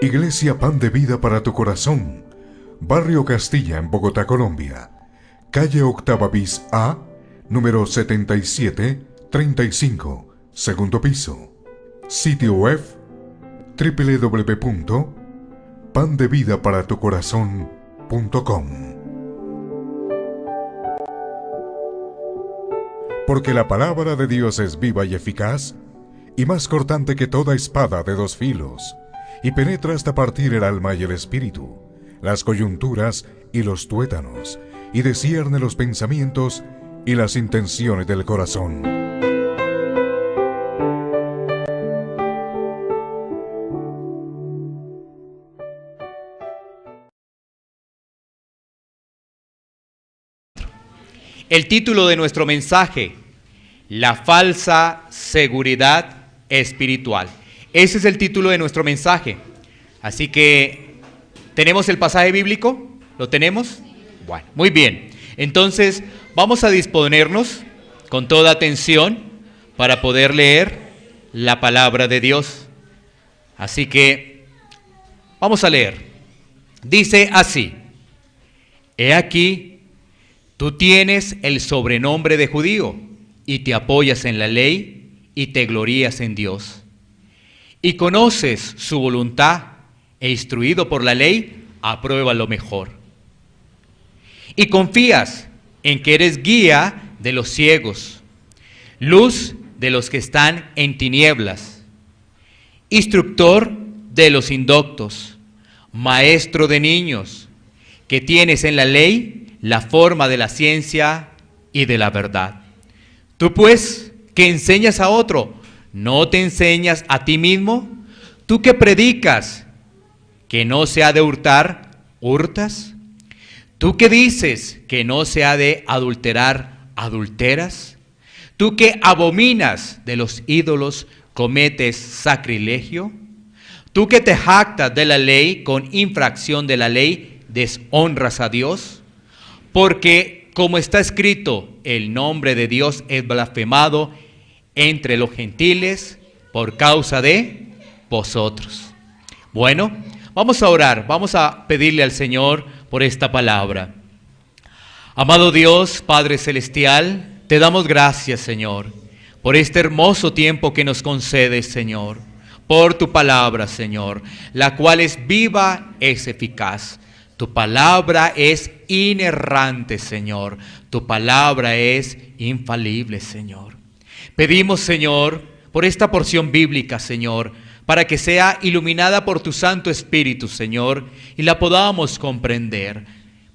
Iglesia Pan de Vida para tu Corazón, Barrio Castilla en Bogotá, Colombia. Calle Octava bis A, número 7735, segundo piso. Sitio web www.pandevidaparatucorazon.com. Porque la palabra de Dios es viva y eficaz, y más cortante que toda espada de dos filos, y penetra hasta partir el alma y el espíritu, las coyunturas y los tuétanos, y discierne los pensamientos y las intenciones del corazón. El título de nuestro mensaje: la falsa seguridad espiritual. Ese es el título de nuestro mensaje. Así que, ¿tenemos el pasaje bíblico? ¿Lo tenemos? Bueno, muy bien. Entonces, vamos a disponernos con toda atención para poder leer la palabra de Dios. Así que, vamos a leer. Dice así: He aquí, tú tienes el sobrenombre de judío, y te apoyas en la ley, y te glorías en Dios. Y conoces su voluntad, e instruido por la ley, aprueba lo mejor. Y confías en que eres guía de los ciegos, luz de los que están en tinieblas, instructor de los indoctos, maestro de niños, que tienes en la ley la forma de la ciencia y de la verdad. Tú pues, que enseñas a otro, ¿no te enseñas a ti mismo? Tú que predicas que no se ha de hurtar, ¿hurtas? Tú que dices que no se ha de adulterar, ¿adulteras? Tú que abominas de los ídolos, ¿cometes sacrilegio? Tú que te jactas de la ley, con infracción de la ley, ¿deshonras a Dios? Porque, como está escrito, el nombre de Dios es blasfemado entre los gentiles por causa de vosotros. Bueno, vamos a orar, vamos a pedirle al Señor por esta palabra. Amado Dios, Padre Celestial, te damos gracias, Señor, por este hermoso tiempo que nos concedes, Señor, por tu palabra, Señor, la cual es viva, es eficaz. Tu palabra es inerrante, Señor. Tu palabra es infalible, Señor. Pedimos, Señor, por esta porción bíblica, Señor, para que sea iluminada por tu Santo Espíritu, Señor, y la podamos comprender,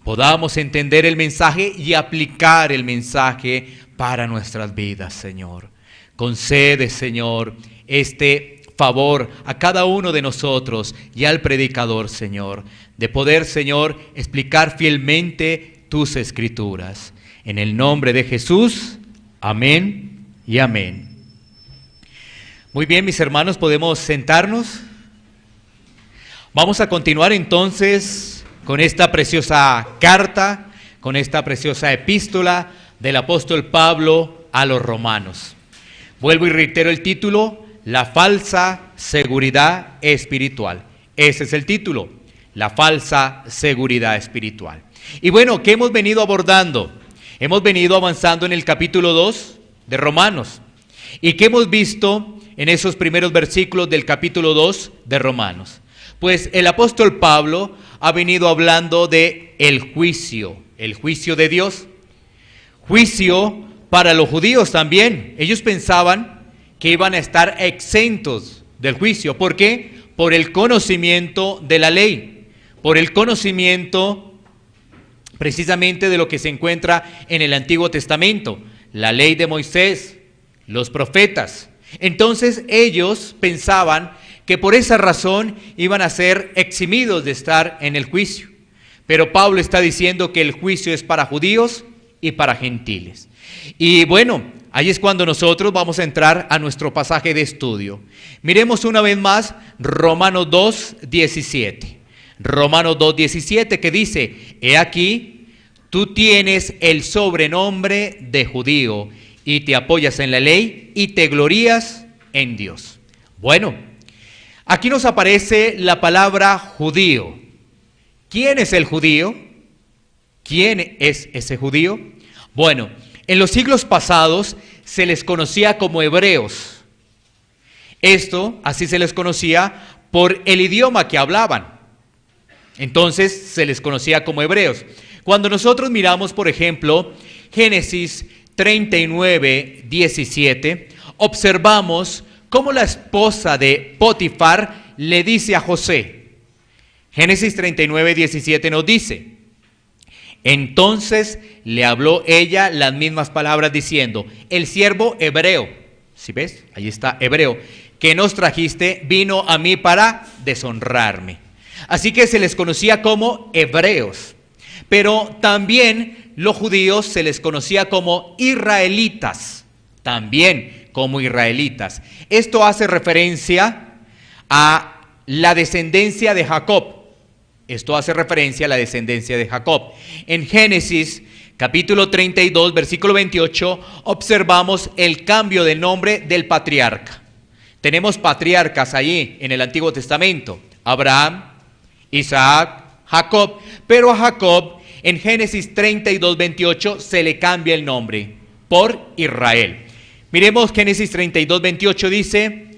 podamos entender el mensaje y aplicar el mensaje para nuestras vidas, Señor. Concede, Señor, este favor a cada uno de nosotros y al predicador, Señor, de poder, Señor, explicar fielmente tus escrituras. En el nombre de Jesús, amén y amén. Muy bien, mis hermanos, ¿podemos sentarnos? Vamos a continuar entonces con esta preciosa carta, con esta preciosa epístola del apóstol Pablo a los romanos. Vuelvo y reitero el título: la falsa seguridad espiritual. Ese es el título, la falsa seguridad espiritual. Y bueno, ¿qué hemos venido abordando? Hemos venido avanzando en el capítulo 2 de Romanos. ¿Y qué hemos visto en esos primeros versículos del capítulo 2 de Romanos? Pues el apóstol Pablo ha venido hablando de el juicio de Dios. Juicio para los judíos también. Ellos pensaban que iban a estar exentos del juicio. ¿Por qué? Por el conocimiento de la ley, por el conocimiento precisamente de lo que se encuentra en el Antiguo Testamento, la ley de Moisés, los profetas. Entonces ellos pensaban que por esa razón iban a ser eximidos de estar en el juicio. Pero Pablo está diciendo que el juicio es para judíos y para gentiles. Y bueno, ahí es cuando nosotros vamos a entrar a nuestro pasaje de estudio. Miremos una vez más Romanos 2:17. Romanos 2:17, que dice: He aquí, tú tienes el sobrenombre de judío y te apoyas en la ley y te glorías en Dios. Bueno, Aquí nos aparece la palabra judío. ¿Quién es el judío? ¿Quién es ese judío? Bueno, en los siglos pasados se les conocía como hebreos. Esto, así se les conocía por el idioma que hablaban. Entonces se les conocía como hebreos. Cuando nosotros miramos, por ejemplo, Génesis 39, 17, observamos cómo la esposa de Potifar le dice a José. Génesis 39, 17 nos dice: entonces le habló ella las mismas palabras diciendo: el siervo hebreo, ¿sí ves? Ahí está, hebreo, que nos trajiste, vino a mí para deshonrarme. Así que se les conocía como hebreos, pero también los judíos se les conocía como israelitas, también como israelitas. Esto hace referencia a la descendencia de Jacob. Esto hace referencia a la descendencia de Jacob. En Génesis capítulo 32, versículo 28, observamos el cambio de nombre del patriarca. Tenemos patriarcas allí en el Antiguo Testamento: Abraham, Isaac, Jacob, pero a Jacob en Génesis 32, 28 se le cambia el nombre por Israel. Miremos Génesis 32, 28 dice: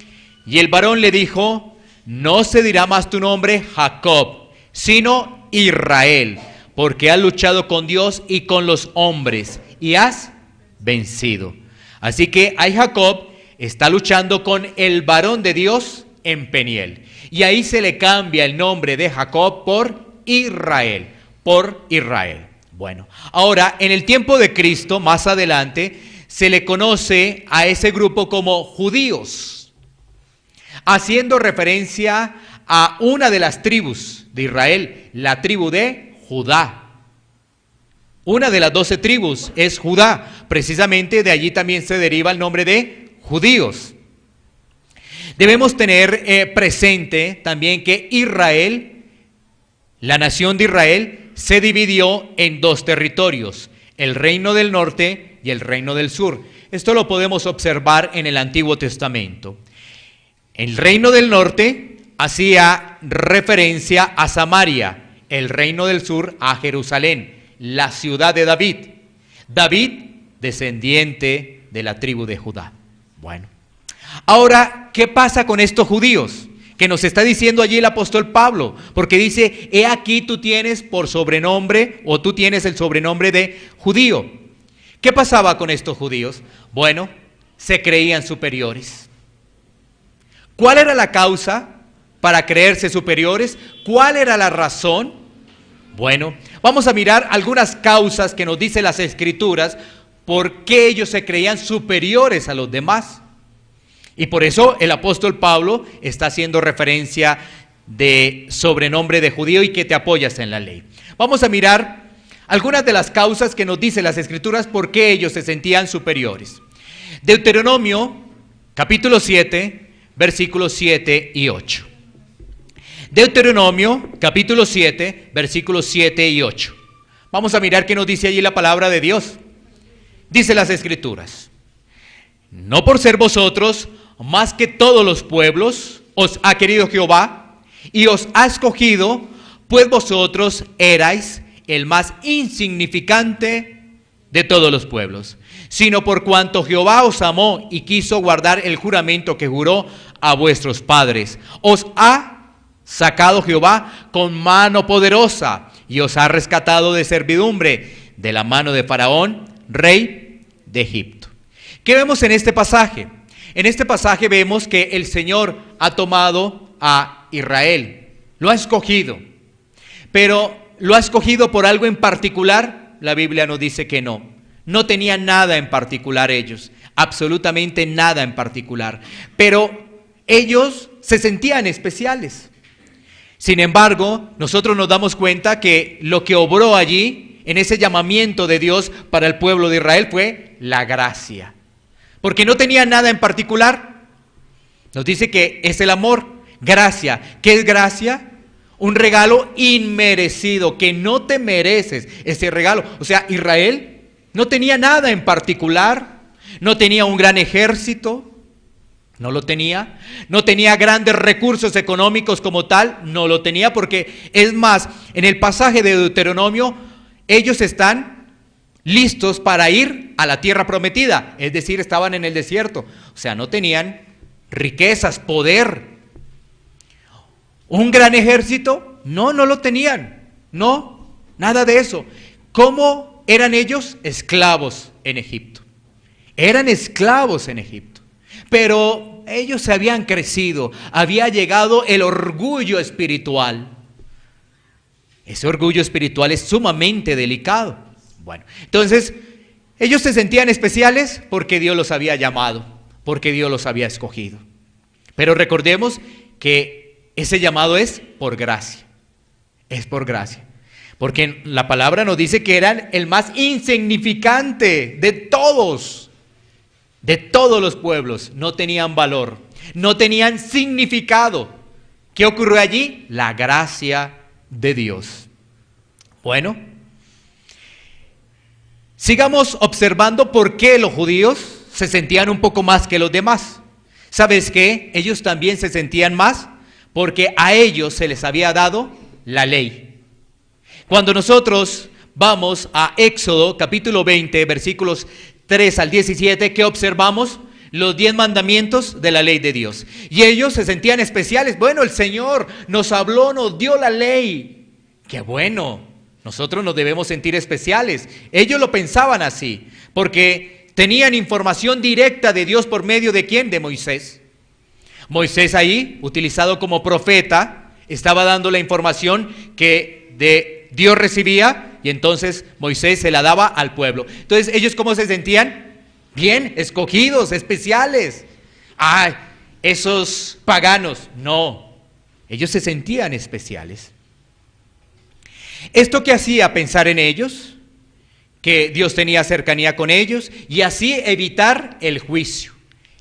y el varón le dijo: no se dirá más tu nombre Jacob, sino Israel, porque has luchado con Dios y con los hombres y has vencido. Así que ahí Jacob está luchando con el varón de Dios en Peniel. Y ahí se le cambia el nombre de Jacob por Israel, por Israel. Bueno, ahora en el tiempo de Cristo, más adelante, se le conoce a ese grupo como judíos, haciendo referencia a una de las tribus de Israel, la tribu de Judá. Una de las 12 tribus es Judá. Precisamente de allí también se deriva el nombre de judíos. Debemos tener presente también que Israel, la nación de Israel, se dividió en dos territorios: el reino del norte y el reino del sur. Esto lo podemos observar en el Antiguo Testamento. El reino del norte hacía referencia a Samaria, el reino del sur a Jerusalén, la ciudad de David. David, descendiente de la tribu de Judá. Bueno, ahora, ¿qué pasa con estos judíos? Que nos está diciendo allí el apóstol Pablo, porque dice: he aquí tú tienes por sobrenombre, o tú tienes el sobrenombre de judío. ¿Qué pasaba con estos judíos? Bueno, se creían superiores. ¿Cuál era la causa para creerse superiores? ¿Cuál era la razón? Bueno, vamos a mirar algunas causas que nos dicen las Escrituras por qué ellos se creían superiores a los demás. Y por eso el apóstol Pablo está haciendo referencia de sobrenombre de judío y que te apoyas en la ley. Vamos a mirar algunas de las causas que nos dicen las Escrituras por qué ellos se sentían superiores. Deuteronomio capítulo 7, versículos 7 y 8. Deuteronomio capítulo 7, versículos 7 y 8. Vamos a mirar qué nos dice allí la palabra de Dios. Dice las Escrituras: no por ser vosotros más que todos los pueblos os ha querido Jehová y os ha escogido, pues vosotros erais el más insignificante de todos los pueblos, sino por cuanto Jehová os amó y quiso guardar el juramento que juró a vuestros padres. Os ha sacado Jehová con mano poderosa y os ha rescatado de servidumbre, de la mano de Faraón, rey de Egipto. ¿Qué vemos en este pasaje? En este pasaje vemos que el Señor ha tomado a Israel, lo ha escogido, pero ¿lo ha escogido por algo en particular? La Biblia nos dice que no. No tenían nada en particular ellos, absolutamente nada en particular, pero ellos se sentían especiales. Sin embargo, nosotros nos damos cuenta que lo que obró allí, en ese llamamiento de Dios para el pueblo de Israel, fue la gracia. Porque no tenía nada en particular. Nos dice que es el amor, gracia. ¿Qué es gracia? Un regalo inmerecido, que no te mereces ese regalo. O sea, Israel no tenía nada en particular, no tenía un gran ejército, No lo tenía, no tenía grandes recursos económicos como tal, no lo tenía porque, es más, en el pasaje de Deuteronomio, ellos están listos para ir a la tierra prometida, es decir, estaban en el desierto, o sea, no tenían riquezas, poder, un gran ejército, no lo tenían, no, nada de eso. ¿Cómo eran ellos? Esclavos en Egipto, eran esclavos en Egipto. Pero ellos se habían crecido, había llegado el orgullo espiritual. Ese orgullo espiritual es sumamente delicado. Bueno, entonces ellos se sentían especiales porque Dios los había llamado, porque Dios los había escogido. Pero recordemos que ese llamado es por gracia, es por gracia. Porque la palabra nos dice que eran el más insignificante de todos los pueblos, no tenían valor, no tenían significado. ¿Qué ocurrió allí? La gracia de Dios. Bueno, sigamos observando por qué los judíos se sentían un poco más que los demás. ¿Sabes qué? Ellos también se sentían más porque a ellos se les había dado la ley. Cuando nosotros vamos a Éxodo capítulo 20, versículos 3 al 17, ¿qué observamos? Los 10 mandamientos de la ley de Dios. Y ellos se sentían especiales. Bueno, el Señor nos habló, nos dio la ley. ¡Qué bueno! Nosotros nos debemos sentir especiales. Ellos lo pensaban así, porque tenían información directa de Dios por medio de ¿quién? De Moisés. Moisés ahí, utilizado como profeta, estaba dando la información que de Dios recibía, y entonces Moisés se la daba al pueblo. Entonces, ¿ellos cómo se sentían? Bien, escogidos, especiales. ¡Ay, esos paganos! No, ellos se sentían especiales. ¿Esto qué hacía? Pensar en ellos, que Dios tenía cercanía con ellos, y así evitar el juicio,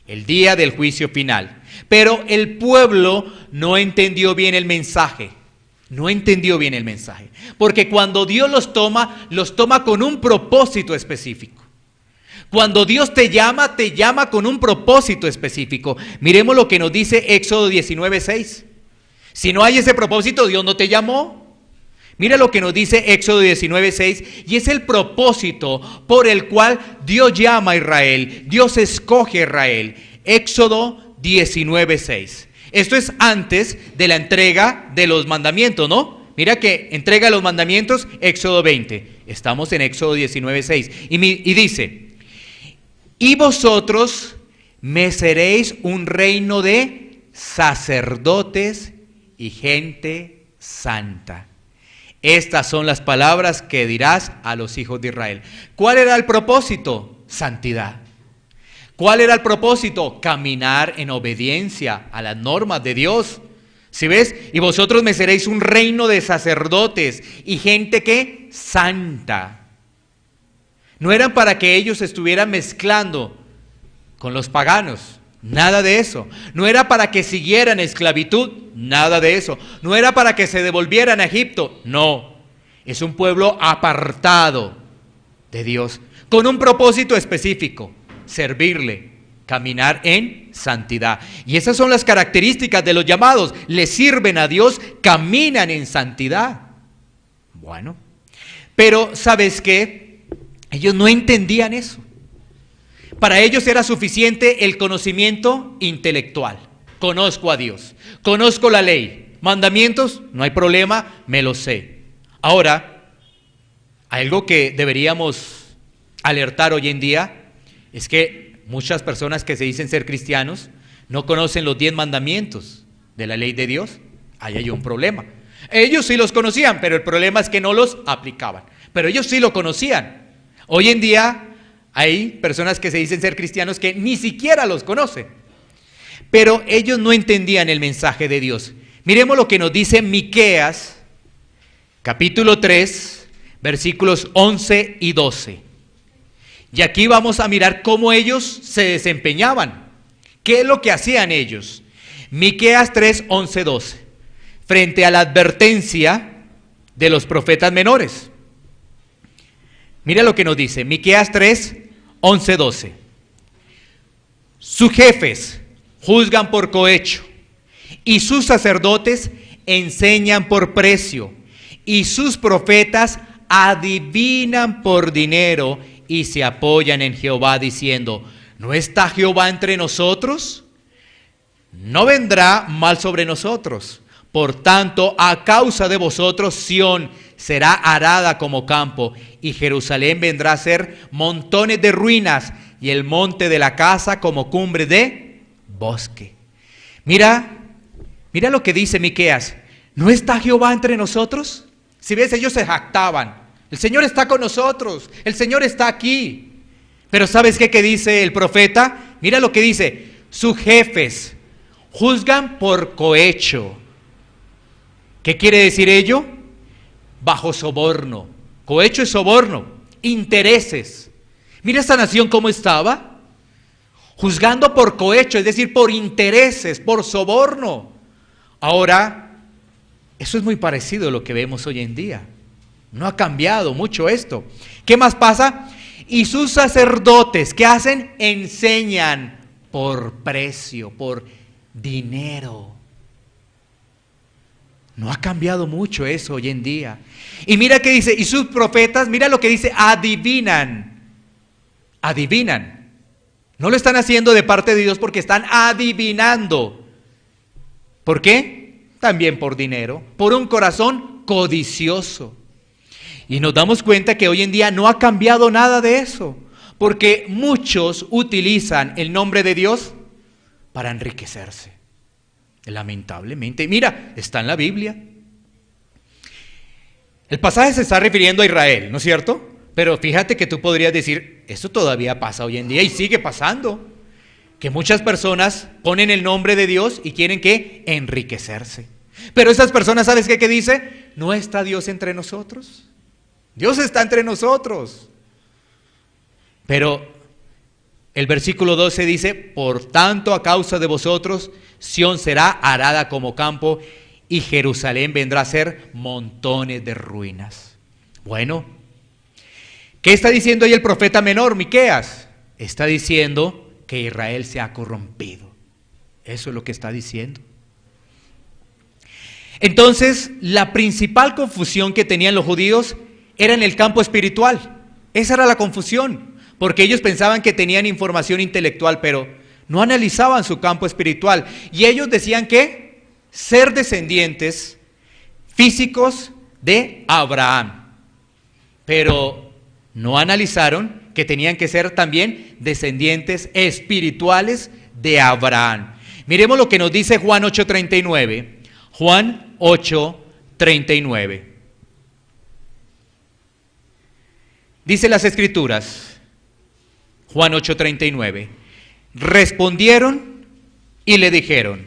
el día del juicio final. Pero el pueblo no entendió bien el mensaje. No entendió bien el mensaje, porque cuando Dios los toma con un propósito específico. Cuando Dios te llama con un propósito específico. Miremos lo que nos dice Éxodo 19:6. Si no hay ese propósito, Dios no te llamó. Mira lo que nos dice Éxodo 19:6, y es el propósito por el cual Dios llama a Israel, Dios escoge a Israel. Éxodo 19:6. Esto es antes de la entrega de los mandamientos, ¿no? Mira que entrega los mandamientos, Éxodo 20. Estamos en Éxodo 19:6. Y dice, y vosotros me seréis un reino de sacerdotes y gente santa. Estas son las palabras que dirás a los hijos de Israel. ¿Cuál era el propósito? Santidad. ¿Cuál era el propósito? Caminar en obediencia a las normas de Dios. ¿Sí ves? Y vosotros me seréis un reino de sacerdotes y gente que santa. No eran para que ellos estuvieran mezclando con los paganos. Nada de eso. No era para que siguieran esclavitud. Nada de eso. No era para que se devolvieran a Egipto. No. Es un pueblo apartado de Dios, con un propósito específico. Servirle, caminar en santidad. Y esas son las características de los llamados. Le sirven a Dios, caminan en santidad. Bueno, pero ¿sabes qué? Ellos no entendían eso. Para ellos era suficiente el conocimiento intelectual. Conozco a Dios, conozco la ley, mandamientos, no hay problema, me lo sé. Ahora, algo que deberíamos alertar hoy en día es que muchas personas que se dicen ser cristianos no conocen los 10 mandamientos de la ley de Dios. Ahí hay un problema. Ellos sí los conocían, pero el problema es que no los aplicaban. Pero ellos sí lo conocían. Hoy en día hay personas que se dicen ser cristianos que ni siquiera los conocen. Pero ellos no entendían el mensaje de Dios. Miremos lo que nos dice Miqueas, capítulo 3, versículos 11 y 12. Y aquí vamos a mirar cómo ellos se desempeñaban. ¿Qué es lo que hacían ellos? Miqueas 3, 11, 12. Frente a la advertencia de los profetas menores. Mira lo que nos dice. Miqueas 3, 11, 12. Sus jefes juzgan por cohecho, y sus sacerdotes enseñan por precio, y sus profetas adivinan por dinero, y se apoyan en Jehová diciendo: ¿no está Jehová entre nosotros? No vendrá mal sobre nosotros. Por tanto, a causa de vosotros, Sión será arada como campo, y Jerusalén vendrá a ser montones de ruinas, y el monte de la casa como cumbre de bosque. Mira lo que dice Miqueas: ¿no está Jehová entre nosotros? Si ves, ellos se jactaban: el Señor está con nosotros, el Señor está aquí. Pero ¿sabes qué dice el profeta? Mira lo que dice: sus jefes juzgan por cohecho. ¿Qué quiere decir ello? Bajo soborno. Cohecho es soborno, intereses. Mira esta nación cómo estaba, juzgando por cohecho, es decir, por intereses, por soborno. Ahora, eso es muy parecido a lo que vemos hoy en día. No ha cambiado mucho esto. ¿Qué más pasa? Y sus sacerdotes, ¿qué hacen? Enseñan por precio, por dinero. No ha cambiado mucho eso hoy en día. Y mira qué dice: y sus profetas, mira lo que dice: adivinan. Adivinan. No lo están haciendo de parte de Dios, porque están adivinando. ¿Por qué? También por dinero, por un corazón codicioso. Y nos damos cuenta que hoy en día no ha cambiado nada de eso, porque muchos utilizan el nombre de Dios para enriquecerse. Lamentablemente, mira, está en la Biblia. El pasaje se está refiriendo a Israel, ¿no es cierto? Pero fíjate que tú podrías decir: esto todavía pasa hoy en día y sigue pasando. Que muchas personas ponen el nombre de Dios y quieren ¿qué? Enriquecerse. Pero esas personas, ¿sabes qué dice? ¿No está Dios entre nosotros? Dios está entre nosotros. Pero el versículo 12 dice: por tanto, a causa de vosotros, Sión será arada como campo, y Jerusalén vendrá a ser montones de ruinas. Bueno, ¿qué está diciendo ahí el profeta menor, Miqueas? Está diciendo que Israel se ha corrompido. Eso es lo que está diciendo. Entonces, la principal confusión que tenían los judíos era en el campo espiritual. Esa era la confusión, porque ellos pensaban que tenían información intelectual, pero no analizaban su campo espiritual. Y ellos decían que ser descendientes físicos de Abraham, pero no analizaron que tenían que ser también descendientes espirituales de Abraham. Miremos lo que nos dice Juan 8:39. Juan 8:39. Dice las Escrituras, Juan 8:39. Respondieron y le dijeron: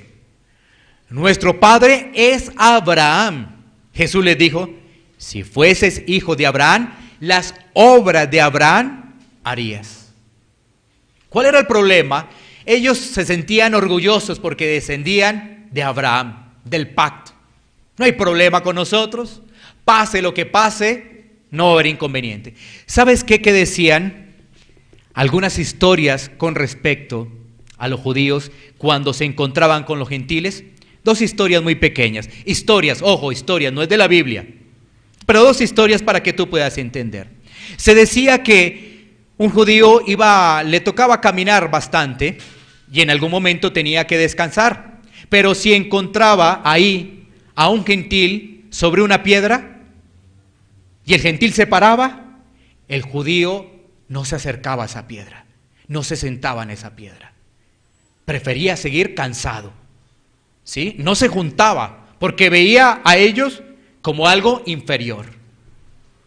nuestro padre es Abraham. Jesús les dijo: si fueses hijo de Abraham, las obras de Abraham harías. ¿Cuál era el problema? Ellos se sentían orgullosos porque descendían de Abraham, del pacto. No hay problema con nosotros, pase lo que pase, no va a haber inconveniente. ¿Sabes qué decían? Algunas historias con respecto a los judíos cuando se encontraban con los gentiles. Dos historias muy pequeñas. Historias, ojo, historias, no es de la Biblia. Pero dos historias para que tú puedas entender. Se decía que un judío le tocaba caminar bastante y en algún momento tenía que descansar. Pero si encontraba ahí a un gentil sobre una piedra y el gentil se paraba, el judío no se acercaba a esa piedra, no se sentaba en esa piedra. Prefería seguir cansado, ¿sí? No se juntaba porque veía a ellos como algo inferior.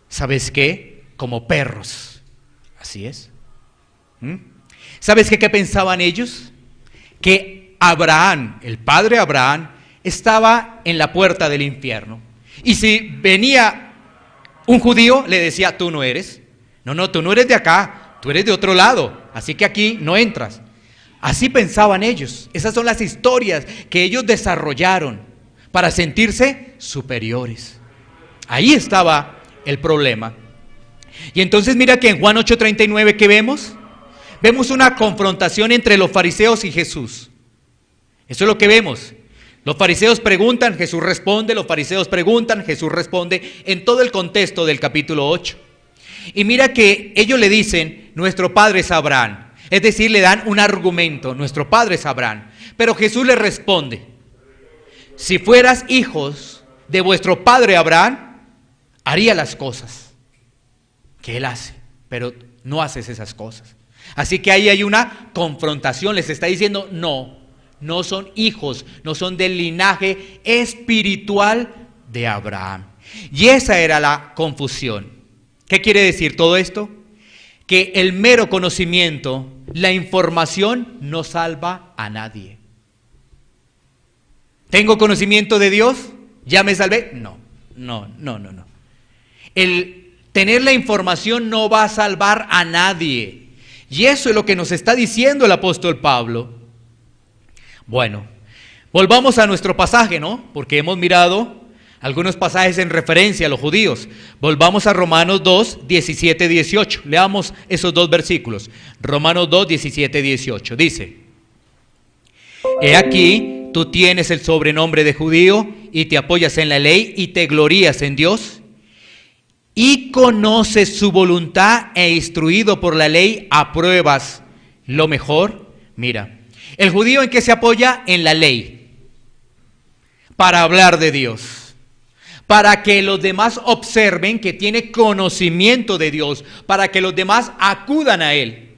¿Sabes qué? Como perros. Así es. ¿Sabes qué pensaban ellos? Que Abraham, el padre Abraham, estaba en la puerta del infierno. Y si venía un judío, le decía: tú no eres. No, tú no eres de acá, tú eres de otro lado, así que aquí no entras. Así pensaban ellos. Esas son las historias que ellos desarrollaron para sentirse superiores. Ahí estaba el problema. Y entonces mira que en Juan 8:39, ¿qué vemos? Vemos una confrontación entre los fariseos y Jesús. Eso es lo que vemos. Los fariseos preguntan, Jesús responde, los fariseos preguntan, Jesús responde, en todo el contexto del capítulo 8. Y mira que ellos le dicen, nuestro padre es Abraham. Es decir, le dan un argumento, nuestro padre es Abraham. Pero Jesús le responde, si fueras hijos de vuestro padre Abraham, haría las cosas que él hace, pero no haces esas cosas. Así que ahí hay una confrontación, les está diciendo, no son hijos, no son del linaje espiritual de Abraham. Y esa era la confusión. ¿Qué quiere decir todo esto? Que el mero conocimiento, la información no salva a nadie. ¿Tengo conocimiento de Dios? ¿Ya me salvé? No. El tener la información no va a salvar a nadie. Y eso es lo que nos está diciendo el apóstol Pablo. Bueno, volvamos a nuestro pasaje, ¿no? Porque hemos mirado algunos pasajes en referencia a los judíos. Volvamos a Romanos 2, 17, 18. Leamos esos dos versículos. Romanos 2, 17, 18. Dice, he aquí, tú tienes el sobrenombre de judío y te apoyas en la ley y te glorías en Dios y conoces su voluntad e instruido por la ley apruebas lo mejor. Mira, el judío ¿en qué se apoya? En la ley, para hablar de Dios, para que los demás observen que tiene conocimiento de Dios, para que los demás acudan a él,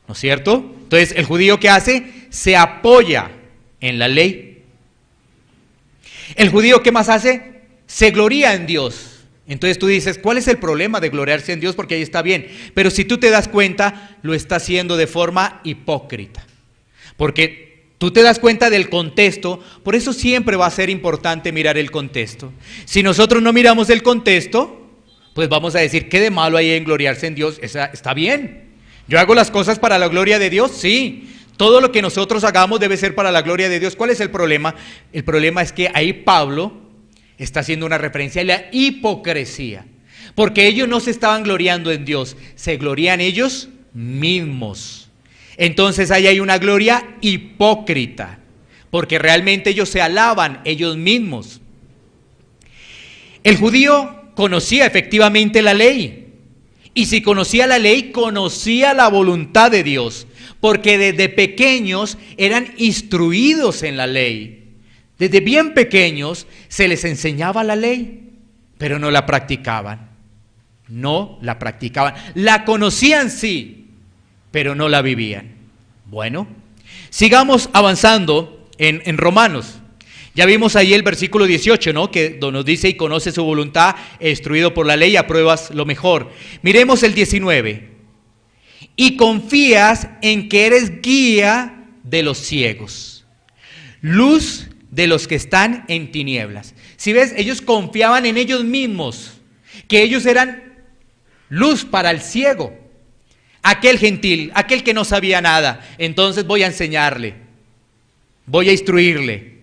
¿no es cierto? Entonces, el judío ¿qué hace? Se apoya en la ley. El judío ¿qué más hace? Se gloría en Dios. Entonces tú dices, ¿cuál es el problema de gloriarse en Dios? Porque ahí está bien. Pero si tú te das cuenta, lo está haciendo de forma hipócrita. Porque tú te das cuenta del contexto, por eso siempre va a ser importante mirar el contexto. Si nosotros no miramos el contexto, pues vamos a decir, ¿qué de malo hay en gloriarse en Dios? Está bien. ¿Yo hago las cosas para la gloria de Dios? Sí. Todo lo que nosotros hagamos debe ser para la gloria de Dios. ¿Cuál es el problema? El problema es que ahí Pablo está haciendo una referencia a la hipocresía. Porque ellos no se estaban gloriando en Dios, se glorían ellos mismos. Entonces ahí hay una gloria hipócrita, porque realmente ellos se alaban ellos mismos. El judío conocía efectivamente la ley. Y si conocía la ley, conocía la voluntad de Dios. Porque desde pequeños eran instruidos en la ley. Desde bien pequeños se les enseñaba la ley, pero no la practicaban. No la practicaban. La conocían sí, pero no la vivían. Bueno, sigamos avanzando en Romanos. Ya vimos ahí el versículo 18, ¿no? Que nos dice, y conoce su voluntad, instruido por la ley, apruebas lo mejor. Miremos el 19. Y confías en que eres guía de los ciegos, luz de los que están en tinieblas. Si ves, ellos confiaban en ellos mismos, que ellos eran luz para el ciego, aquel gentil, aquel que no sabía nada. Entonces voy a enseñarle, voy a instruirle.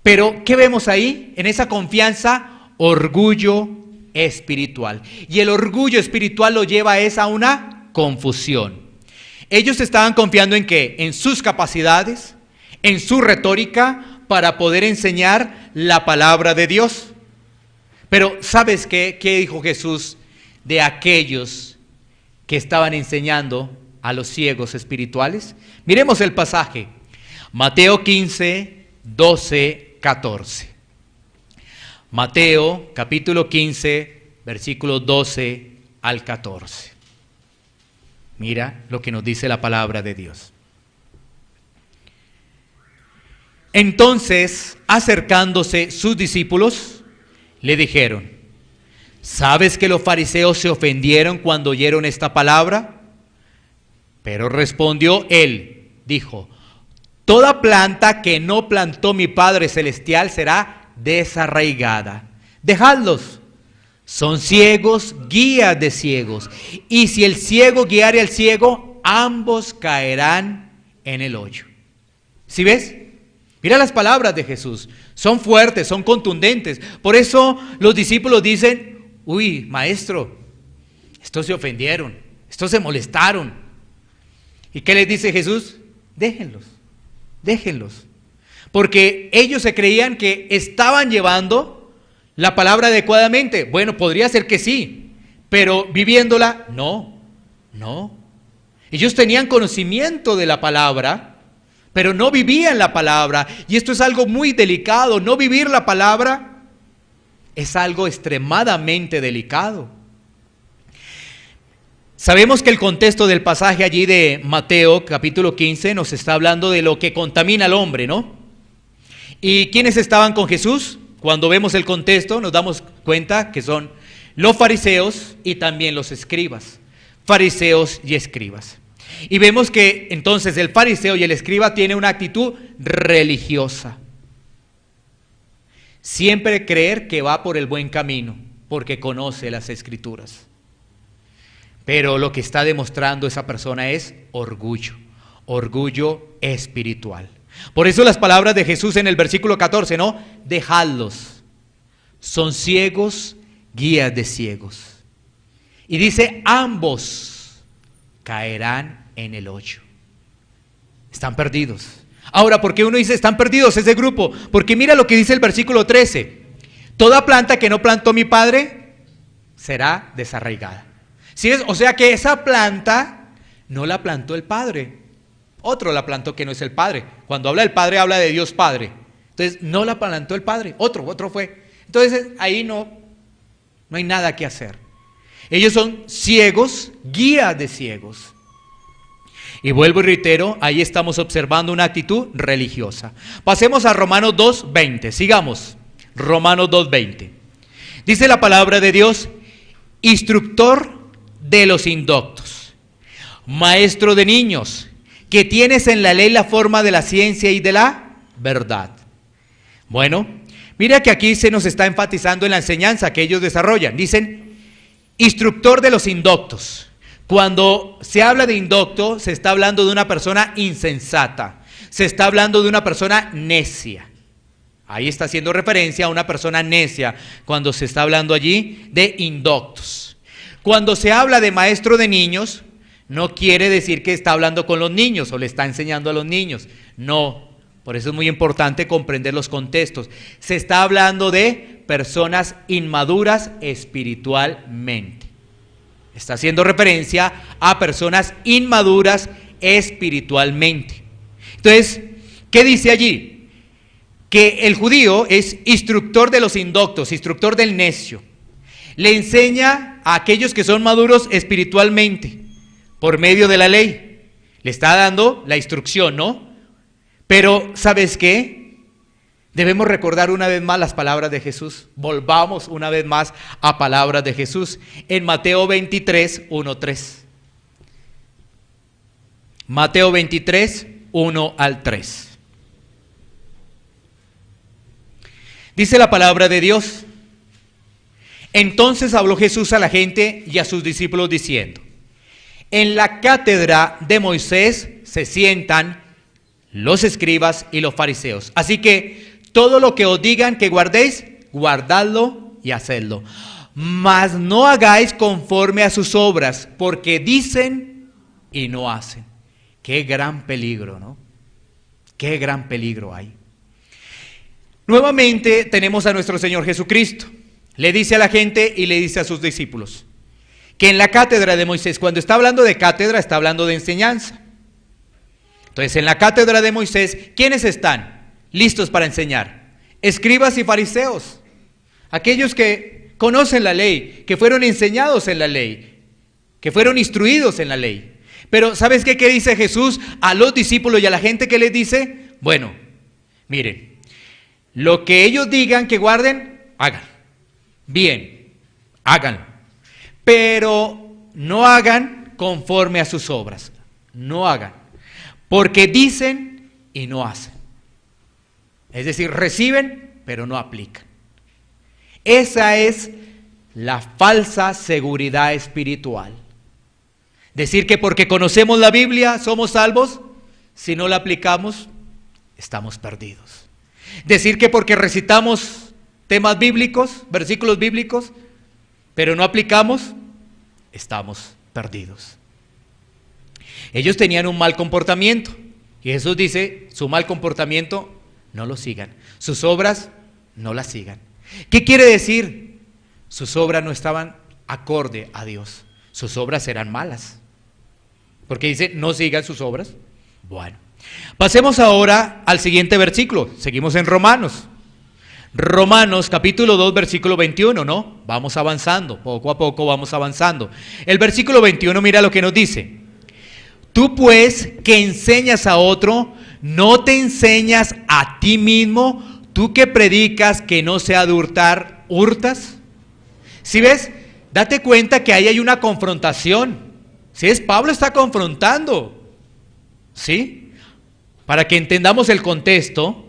Pero, ¿qué vemos ahí? En esa confianza, orgullo espiritual. Y el orgullo espiritual lo lleva a una confusión. Ellos estaban confiando en qué? En sus capacidades, en su retórica para poder enseñar la palabra de Dios. Pero ¿sabes qué? ¿Qué dijo Jesús de aquellos que estaban enseñando a los ciegos espirituales? Miremos el pasaje. Mateo 15, 12, 14. Mateo capítulo 15, versículos 12 al 14. Mira lo que nos dice la palabra de Dios. Entonces, acercándose sus discípulos, le dijeron, ¿sabes que los fariseos se ofendieron cuando oyeron esta palabra? Pero respondió él, dijo, toda planta que no plantó mi Padre Celestial será desarraigada. Dejadlos. Son ciegos, guías de ciegos. Y si el ciego guiare al ciego, ambos caerán en el hoyo. ¿Sí ves? Mira las palabras de Jesús. Son fuertes, son contundentes. Por eso los discípulos dicen, uy, maestro, estos se ofendieron, estos se molestaron. ¿Y qué les dice Jesús? Déjenlos. déjenlos. Porque ellos se creían que estaban llevando la palabra adecuadamente. Bueno, podría ser que sí, pero viviéndola, no. Ellos tenían conocimiento de la palabra, pero no vivían la palabra. Y esto es algo muy delicado. No vivir la palabra es algo extremadamente delicado. Sabemos que el contexto del pasaje allí de Mateo capítulo 15 nos está hablando de lo que contamina al hombre, ¿no? ¿Y quiénes estaban con Jesús? Cuando vemos el contexto nos damos cuenta que son los fariseos y también los escribas. Fariseos y escribas. Y vemos que entonces el fariseo y el escriba tienen una actitud religiosa. Siempre creer que va por el buen camino, porque conoce las escrituras. Pero lo que está demostrando esa persona es orgullo espiritual. Por eso las palabras de Jesús en el versículo 14, ¿no? Dejadlos, son ciegos, guías de ciegos. Y dice, ambos caerán en el hoyo. Están perdidos. Ahora, ¿por qué uno dice están perdidos ese grupo? Porque mira lo que dice el versículo 13. Toda planta que no plantó mi Padre será desarraigada. ¿Sí es? O sea que esa planta no la plantó el Padre. Otro la plantó que no es el Padre. Cuando habla del Padre, habla de Dios Padre. Entonces, no la plantó el Padre. Otro fue. Entonces, ahí no hay nada que hacer. Ellos son ciegos, guías de ciegos. Y vuelvo y reitero, ahí estamos observando una actitud religiosa. Pasemos a Romanos 2:20. Sigamos. Romanos 2:20. Dice la palabra de Dios, instructor de los indoctos, maestro de niños, que tienes en la ley la forma de la ciencia y de la verdad. Bueno, mira que aquí se nos está enfatizando en la enseñanza que ellos desarrollan. Dicen, instructor de los indoctos. Cuando se habla de indocto, se está hablando de una persona insensata. Se está hablando de una persona necia. Ahí está haciendo referencia a una persona necia cuando se está hablando allí de indoctos. Cuando se habla de maestro de niños, no quiere decir que está hablando con los niños o le está enseñando a los niños. No, por eso es muy importante comprender los contextos. Se está hablando de personas inmaduras espiritualmente. Está haciendo referencia a personas inmaduras espiritualmente. Entonces, ¿qué dice allí? Que el judío es instructor de los indoctos, instructor del necio. Le enseña a aquellos que son maduros espiritualmente por medio de la ley. Le está dando la instrucción, ¿no? Pero, ¿sabes qué? Debemos recordar una vez más las palabras de Jesús. Volvamos una vez más a palabras de Jesús en Mateo 23, 1-3. Mateo 23, 1 al 3. Dice la palabra de Dios. Entonces habló Jesús a la gente y a sus discípulos diciendo, en la cátedra de Moisés se sientan los escribas y los fariseos. Así que todo lo que os digan que guardéis, guardadlo y hacedlo. Mas no hagáis conforme a sus obras, porque dicen y no hacen. Qué gran peligro, ¿no? Qué gran peligro hay. Nuevamente tenemos a nuestro Señor Jesucristo. Le dice a la gente y le dice a sus discípulos que en la cátedra de Moisés, cuando está hablando de cátedra, está hablando de enseñanza. Entonces, en la cátedra de Moisés, ¿quiénes están listos para enseñar? Escribas y fariseos, aquellos que conocen la ley, que fueron enseñados en la ley, que fueron instruidos en la ley. Pero ¿sabes qué dice Jesús a los discípulos y a la gente que les dice? Bueno, miren, lo que ellos digan que guarden, hagan. Bien, háganlo. Pero no hagan conforme a sus obras. No hagan. Porque dicen y no hacen. Es decir, reciben, pero no aplican. Esa es la falsa seguridad espiritual. Decir que porque conocemos la Biblia somos salvos, si no la aplicamos, estamos perdidos. Decir que porque recitamos temas bíblicos, versículos bíblicos, pero no aplicamos, estamos perdidos. Ellos tenían un mal comportamiento. Y Jesús dice, su mal comportamiento, no lo sigan. Sus obras, no las sigan. ¿Qué quiere decir? Sus obras no estaban acorde a Dios. Sus obras eran malas. Porque dice, no sigan sus obras. Bueno, pasemos ahora al siguiente versículo. Seguimos en Romanos. Romanos capítulo 2 versículo 21, ¿no? Vamos avanzando, poco a poco vamos avanzando. El versículo 21 mira lo que nos dice. Tú pues que enseñas a otro, ¿no te enseñas a ti mismo? Tú que predicas que no se ha de hurtar, ¿hurtas? ¿Sí ves? Date cuenta que ahí hay una confrontación. ¿Sí es? Pablo está confrontando. ¿Sí? Para que entendamos el contexto,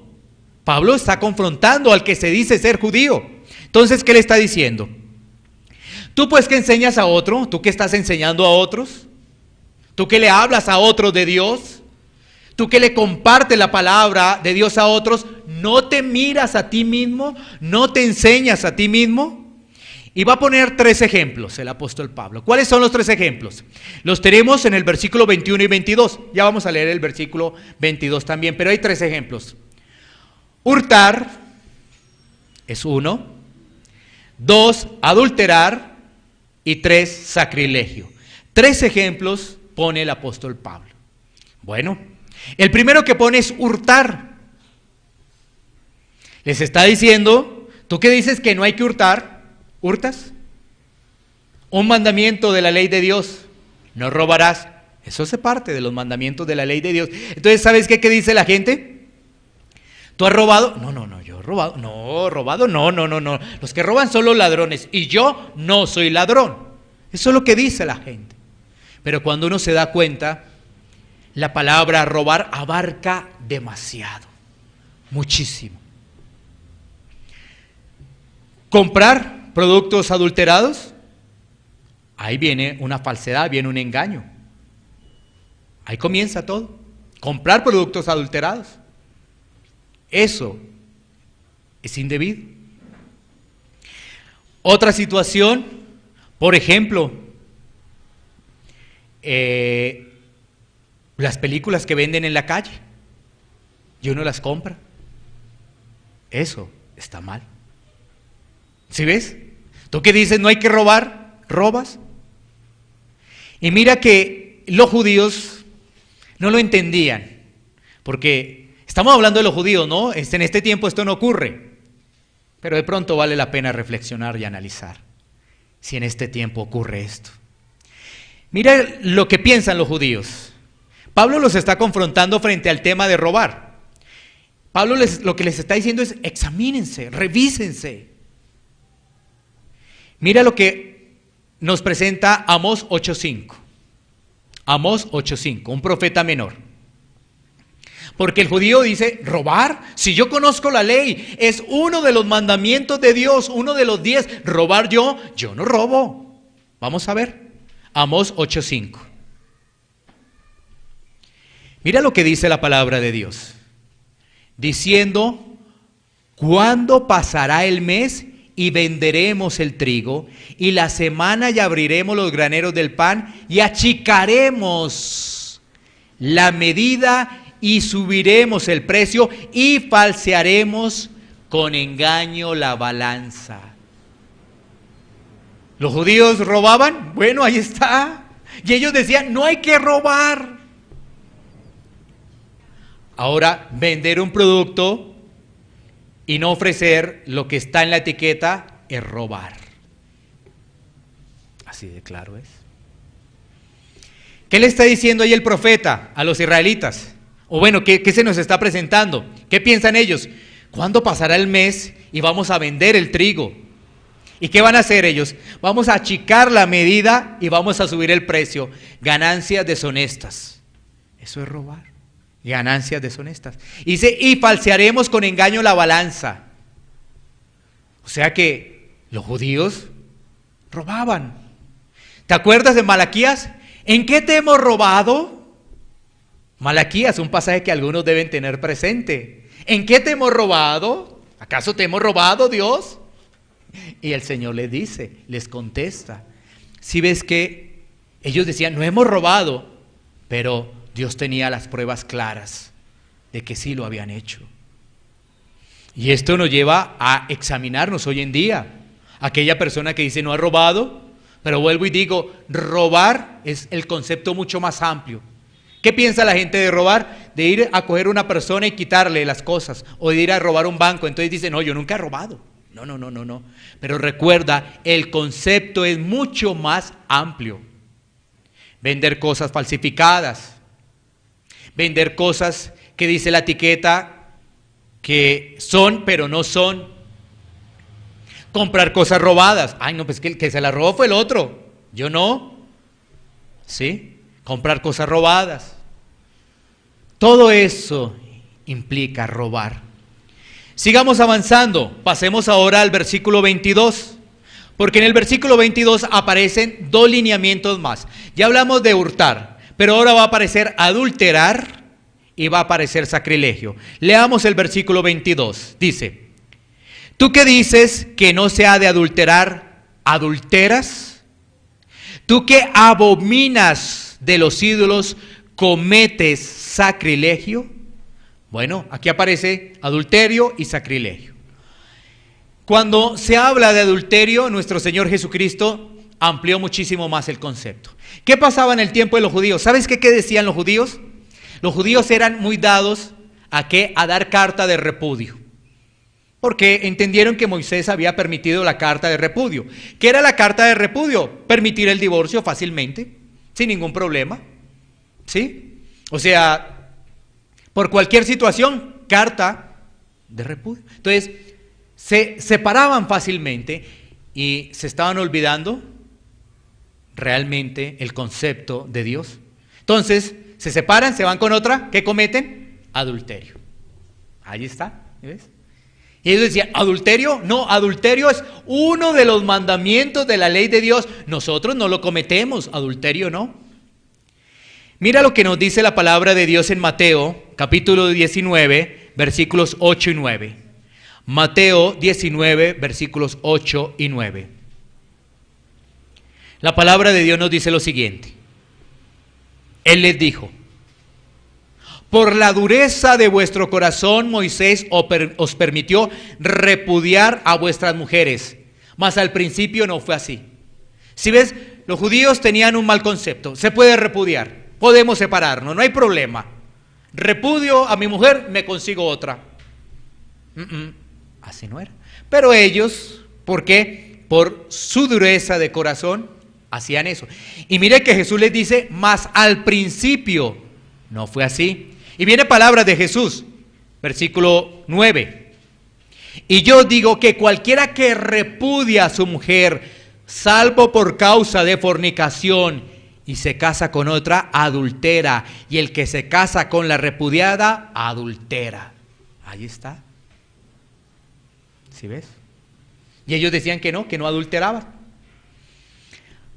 Pablo está confrontando al que se dice ser judío. Entonces, ¿qué le está diciendo? Tú pues que enseñas a otro, tú que estás enseñando a otros, tú que le hablas a otros de Dios, tú que le compartes la palabra de Dios a otros, ¿no te miras a ti mismo? ¿No te enseñas a ti mismo? Y va a poner 3 ejemplos el apóstol Pablo. ¿Cuáles son los 3 ejemplos? Los tenemos en el versículo 21 y 22. Ya vamos a leer el versículo 22 también, pero hay 3 ejemplos. Hurtar es 1, 2, adulterar y 3, sacrilegio. 3 ejemplos pone el apóstol Pablo. Bueno, el primero que pone es hurtar. Les está diciendo, tú que dices que no hay que hurtar, ¿hurtas? Un mandamiento de la ley de Dios, no robarás. Eso hace parte de los mandamientos de la ley de Dios. Entonces, ¿sabes qué dice la gente? ¿Tú has robado? No, yo he robado. No. Los que roban son los ladrones y yo no soy ladrón. Eso es lo que dice la gente. Pero cuando uno se da cuenta, la palabra robar abarca demasiado, muchísimo. Comprar productos adulterados, ahí viene una falsedad, viene un engaño. Ahí comienza todo. Comprar productos adulterados. Eso es indebido. Otra situación, por ejemplo, las películas que venden en la calle y uno las compra. Eso está mal. ¿Sí ves? Tú que dices no hay que robar, robas. Y mira que los judíos no lo entendían, porque estamos hablando de los judíos, ¿no? En este tiempo esto no ocurre, pero de pronto vale la pena reflexionar y analizar si en este tiempo ocurre esto. Mira lo que piensan los judíos. Pablo los está confrontando frente al tema de robar. Pablo lo que les está diciendo es examínense, revísense. Mira lo que nos presenta Amós 8:5. Amós 8:5, un profeta menor. Porque el judío dice, ¿robar? Si yo conozco la ley, es uno de los mandamientos de Dios, uno de los 10. ¿Robar yo? Yo no robo. Vamos a ver. Amós 8:5. Mira lo que dice la palabra de Dios. Diciendo, ¿cuándo pasará el mes y venderemos el trigo? Y la semana y abriremos los graneros del pan y achicaremos la medida y subiremos el precio y falsearemos con engaño la balanza. ¿Los judíos robaban? Bueno, ahí está. Y ellos decían, no hay que robar. Ahora, vender un producto y no ofrecer lo que está en la etiqueta es robar. Así de claro es. ¿Qué le está diciendo ahí el profeta a los israelitas? O bueno, ¿qué se nos está presentando? ¿Qué piensan ellos? ¿Cuándo pasará el mes y vamos a vender el trigo? ¿Y qué van a hacer ellos? Vamos a achicar la medida y vamos a subir el precio. Ganancias deshonestas. Eso es robar. Ganancias deshonestas. Dice, y falsearemos con engaño la balanza. O sea que los judíos robaban. ¿Te acuerdas de Malaquías? ¿En qué te hemos robado? Malaquías, un pasaje que algunos deben tener presente. ¿En qué te hemos robado? ¿Acaso te hemos robado, Dios? Y el Señor les dice, les contesta. Si ves que ellos decían, no hemos robado, pero Dios tenía las pruebas claras de que sí lo habían hecho. Y esto nos lleva a examinarnos hoy en día. Aquella persona que dice no ha robado, pero vuelvo y digo, robar es el concepto mucho más amplio. ¿Qué piensa la gente de robar? De ir a coger a una persona y quitarle las cosas, o de ir a robar un banco. Entonces dice, no, yo nunca he robado. No. Pero recuerda, el concepto es mucho más amplio. Vender cosas falsificadas, vender cosas que dice la etiqueta que son pero no son, comprar cosas robadas. Ay, no, pues que el que se la robó fue el otro, yo no. ¿Sí? Comprar cosas robadas. Todo eso implica robar. Sigamos avanzando, pasemos ahora al versículo 22, porque en el versículo 22 aparecen dos lineamientos más. Ya hablamos de hurtar, pero ahora va a aparecer adulterar y va a aparecer sacrilegio. Leamos el versículo 22, dice: ¿tú que dices que no se ha de adulterar, adulteras? ¿Tú que abominas de los ídolos, cometes sacrilegio? Bueno, aquí aparece adulterio y sacrilegio. Cuando se habla de adulterio, nuestro Señor Jesucristo amplió muchísimo más el concepto. ¿Qué pasaba en el tiempo de los judíos? ¿Sabes qué decían los judíos? Los judíos eran muy dados ¿a qué? A dar carta de repudio. Porque entendieron que Moisés había permitido la carta de repudio. ¿Qué era la carta de repudio? Permitir el divorcio fácilmente, sin ningún problema. ¿Sí? O sea, por cualquier situación, carta de repudio. Entonces, se separaban fácilmente y se estaban olvidando realmente el concepto de Dios. Entonces, se separan, se van con otra, ¿qué cometen? Adulterio. Ahí está, ¿ves? Y ellos decían, ¿adulterio? No, adulterio es uno de los mandamientos de la ley de Dios. Nosotros no lo cometemos, adulterio no. Mira lo que nos dice la palabra de Dios en Mateo, capítulo 19, versículos 8 y 9. Mateo 19, versículos 8 y 9. La palabra de Dios nos dice lo siguiente. Él les dijo: por la dureza de vuestro corazón Moisés os permitió repudiar a vuestras mujeres, mas al principio no fue así. Si ves, los judíos tenían un mal concepto. Se puede repudiar, podemos separarnos, no hay problema. Repudio a mi mujer, me consigo otra. Así no era. Pero ellos, ¿por qué? Por su dureza de corazón, hacían eso. Y mire que Jesús les dice, mas al principio no fue así. Y viene palabras de Jesús, versículo 9. Y yo digo que cualquiera que repudia a su mujer, salvo por causa de fornicación, y se casa con otra, adultera. Y el que se casa con la repudiada, adultera. Ahí está. ¿Sí ves? Y ellos decían que no adulteraban.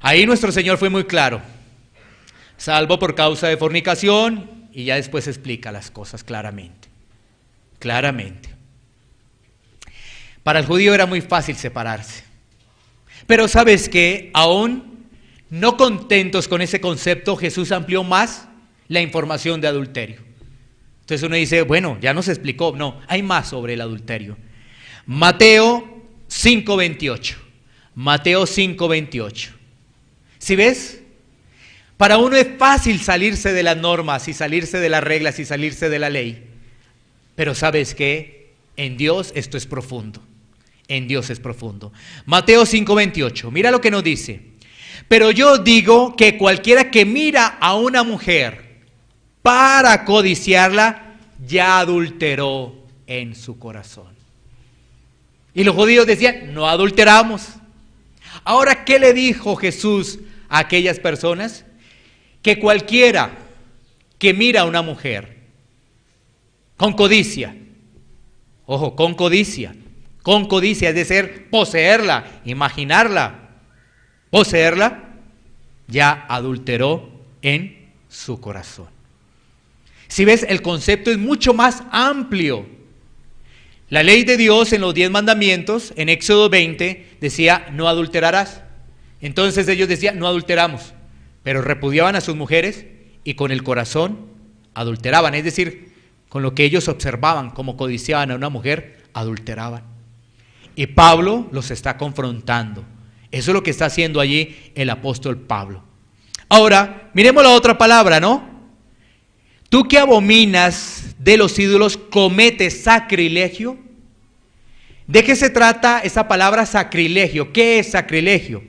Ahí nuestro Señor fue muy claro. Salvo por causa de fornicación, y ya después explica las cosas claramente. Claramente. Para el judío era muy fácil separarse. Pero ¿sabes qué? Aún no contentos con ese concepto, Jesús amplió más la información de adulterio. Entonces uno dice, bueno, ya nos explicó. No, hay más sobre el adulterio. Mateo 5:28. Mateo 5:28. ¿Sí ves? Para uno es fácil salirse de las normas y salirse de las reglas y salirse de la ley. Pero ¿sabes qué? En Dios esto es profundo. En Dios es profundo. Mateo 5:28. Mira lo que nos dice. Pero yo digo que cualquiera que mira a una mujer para codiciarla, ya adulteró en su corazón. Y los judíos decían, no adulteramos. Ahora, ¿qué le dijo Jesús a aquellas personas? Que cualquiera que mira a una mujer con codicia, ojo, con codicia es decir, poseerla, imaginarla, poseerla, ya adulteró en su corazón. Si ves, el concepto es mucho más amplio. La ley de Dios en los 10 mandamientos, en Éxodo 20, decía, no adulterarás. Entonces ellos decían, no adulteramos, pero repudiaban a sus mujeres y con el corazón adulteraban, es decir, con lo que ellos observaban, como codiciaban a una mujer, adulteraban. Y Pablo los está confrontando. Eso es lo que está haciendo allí el apóstol Pablo. Ahora, miremos la otra palabra, ¿no? Tú que abominas de los ídolos, cometes sacrilegio. ¿De qué se trata esa palabra sacrilegio? ¿Qué es sacrilegio?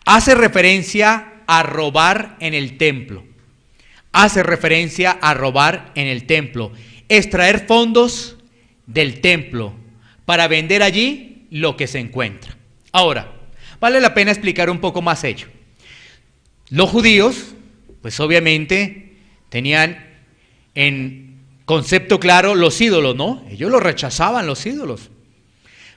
Hace referencia a robar en el templo. Hace referencia a robar en el templo. Extraer fondos del templo para vender allí lo que se encuentra. Ahora, vale la pena explicar un poco más ello. Los judíos, pues obviamente tenían en concepto claro los ídolos, ¿no? Ellos los rechazaban, los ídolos.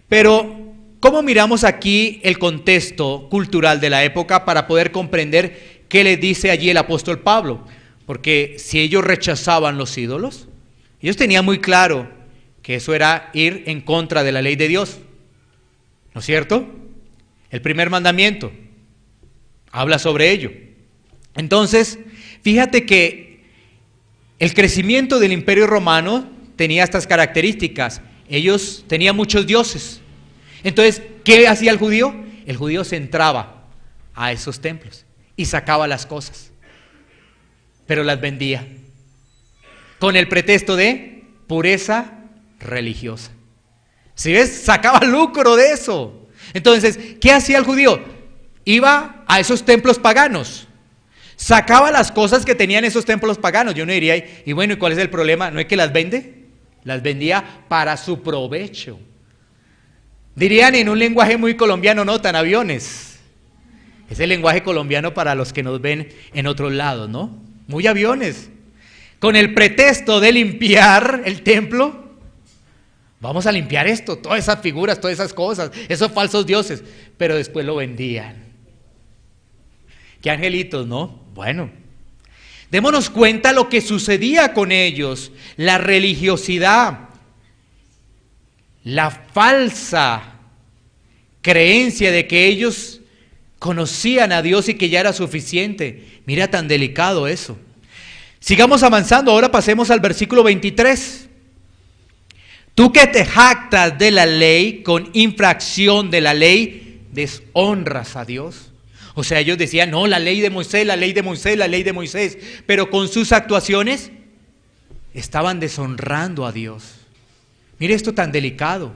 Pero, ¿cómo miramos aquí el contexto cultural de la época para poder comprender qué les dice allí el apóstol Pablo? Porque si ellos rechazaban los ídolos, ellos tenían muy claro que eso era ir en contra de la ley de Dios, ¿no es cierto? El primer mandamiento habla sobre ello. Entonces, fíjate que el crecimiento del Imperio Romano tenía estas características. Ellos tenían muchos dioses. Entonces, ¿qué hacía el judío? El judío se entraba a esos templos y sacaba las cosas, pero las vendía con el pretexto de pureza religiosa. ¿Sí ves? Sacaba lucro de eso. Entonces, ¿qué hacía el judío? Iba a esos templos paganos, sacaba las cosas que tenían esos templos paganos. Yo no diría, y bueno, ¿y cuál es el problema? ¿No es que las vende? Las vendía para su provecho. Dirían en un lenguaje muy colombiano, no tan aviones. Es el lenguaje colombiano para los que nos ven en otros lados, ¿no? Muy aviones. Con el pretexto de limpiar el templo, vamos a limpiar esto, todas esas figuras, todas esas cosas, esos falsos dioses, pero después lo vendían. Qué angelitos, ¿no? Bueno, démonos cuenta lo que sucedía con ellos, la religiosidad, la falsa creencia de que ellos conocían a Dios y que ya era suficiente. Mira tan delicado eso. Sigamos avanzando, ahora pasemos al versículo 23. Tú que te jactas de la ley, con infracción de la ley, deshonras a Dios. O sea, ellos decían, no, la ley de Moisés, la ley de Moisés, la ley de Moisés. Pero con sus actuaciones estaban deshonrando a Dios. Mire esto tan delicado.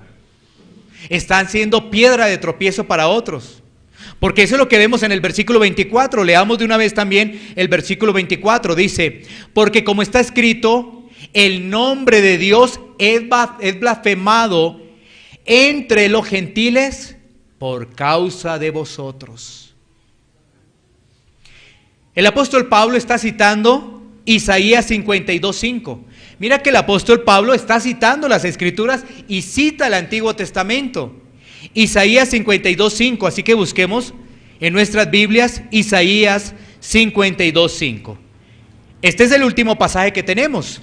Están siendo piedra de tropiezo para otros. Porque eso es lo que vemos en el versículo 24. Leamos de una vez también el versículo 24. Dice, porque como está escrito, el nombre de Dios es blasfemado entre los gentiles por causa de vosotros. El apóstol Pablo está citando Isaías 52:5. Mira que el apóstol Pablo está citando las escrituras y cita el Antiguo Testamento. Isaías 52:5, así que busquemos en nuestras Biblias Isaías 52:5. Este es el último pasaje que tenemos.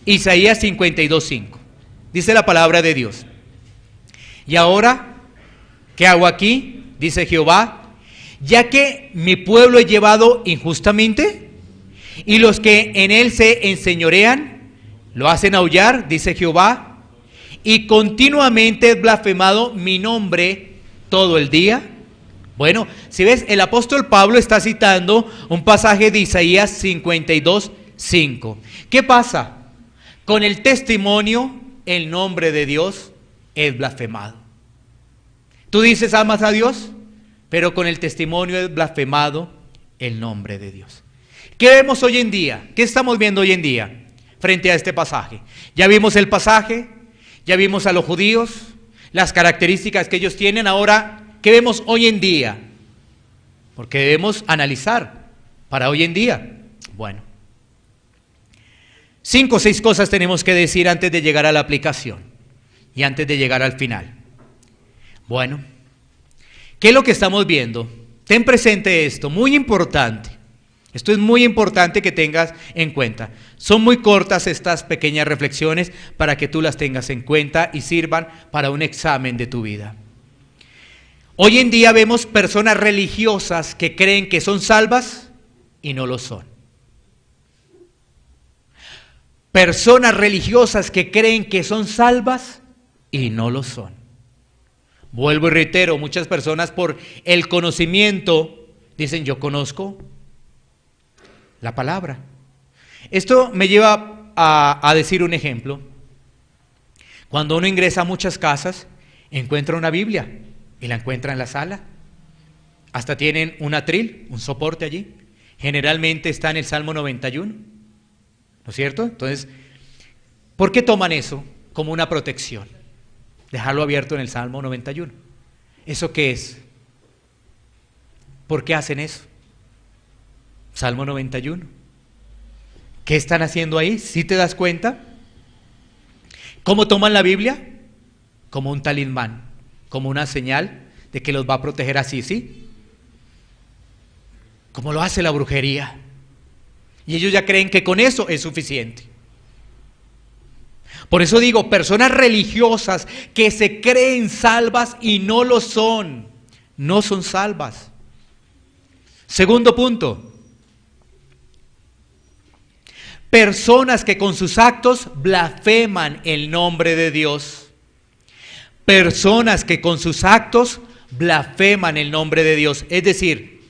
Isaías 52:5. Dice la palabra de Dios. Y ahora, ¿qué hago aquí? Dice Jehová, ya que mi pueblo es llevado injustamente y los que en él se enseñorean lo hacen aullar, dice Jehová, y continuamente es blasfemado mi nombre todo el día. Bueno, si ves, el apóstol Pablo está citando un pasaje de Isaías 52:5. ¿Qué pasa? Con el testimonio, el nombre de Dios es blasfemado. Tú dices, amas a Dios, pero con el testimonio es blasfemado el nombre de Dios. ¿Qué vemos hoy en día? ¿Qué estamos viendo hoy en día frente a este pasaje? Ya vimos el pasaje, ya vimos a los judíos, las características que ellos tienen. Ahora, ¿qué vemos hoy en día? Porque debemos analizar para hoy en día. Bueno, 5 o 6 cosas tenemos que decir antes de llegar a la aplicación y antes de llegar al final. Bueno, ¿qué es lo que estamos viendo? Ten presente esto, muy importante. Esto es muy importante que tengas en cuenta. Son muy cortas estas pequeñas reflexiones para que tú las tengas en cuenta y sirvan para un examen de tu vida. Hoy en día vemos personas religiosas que creen que son salvas y no lo son. Personas religiosas que creen que son salvas y no lo son. Vuelvo y reitero, muchas personas por el conocimiento dicen yo conozco la palabra. Esto me lleva a decir un ejemplo. Cuando uno ingresa a muchas casas, encuentra una Biblia y la encuentra en la sala. Hasta tienen un atril, un soporte allí. Generalmente está en el Salmo 91, ¿no es cierto? Entonces, ¿por qué toman eso como una protección? Dejarlo abierto en el Salmo 91. ¿Eso qué es? ¿Por qué hacen eso? Salmo 91. ¿Qué están haciendo ahí? ¿Sí te das cuenta? ¿Cómo toman la Biblia? Como un talismán, como una señal de que los va a proteger así, ¿sí? Como lo hace la brujería. Y ellos ya creen que con eso es suficiente. Por eso digo, personas religiosas que se creen salvas y no lo son, no son salvas. Segundo punto, personas que con sus actos blasfeman el nombre de Dios. Personas que con sus actos blasfeman el nombre de Dios. Es decir,